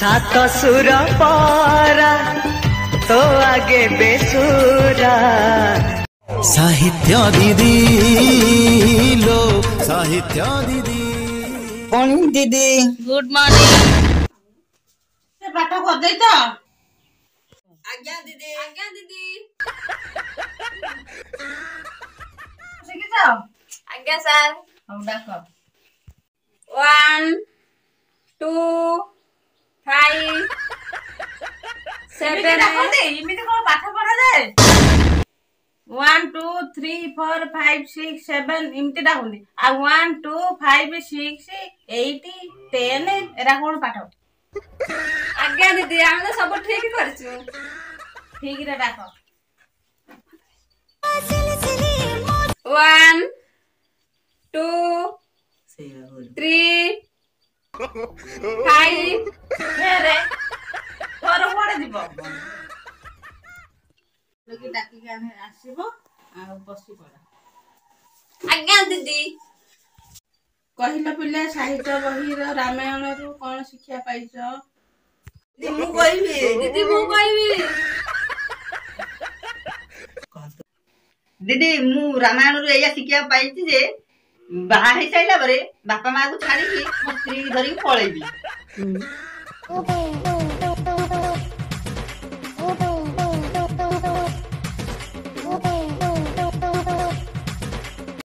सात सुर पारा तो आगे बेसुरा साहित्य दीदी लो साहित्य दीदी मॉर्निंग दीदी गुड मॉर्निंग पाठ कर दे तो आज्ञा दीदी सीखी जाओ आज्ञा सर हम डाक 1 2 5 7 डाक दे इमिति को पाठ पढ़ा जाए 1 2 3 4 5 6 7 इमिति डाक दे आ 1 2 5 6 8 10 एरा कोन पाठ आज्ञा दीदी हम तो सब ठीक करछु ठीक रे डाक 1 2 3 5 रे तोर कोड़े दिबो लगी डाकी के आसीबो आ बसी पड़ा आज्ञा दीदी कहिला पिले साहित्य बही रामायण रु कोन शिक्षा पाइछ दीदी मु कहबी दीदी मु रामायण रु एया शिक्षा पाइछि जे बाहा हे साइला बरे बापा मां को छाड़ी की मो स्त्री धरी पळेबी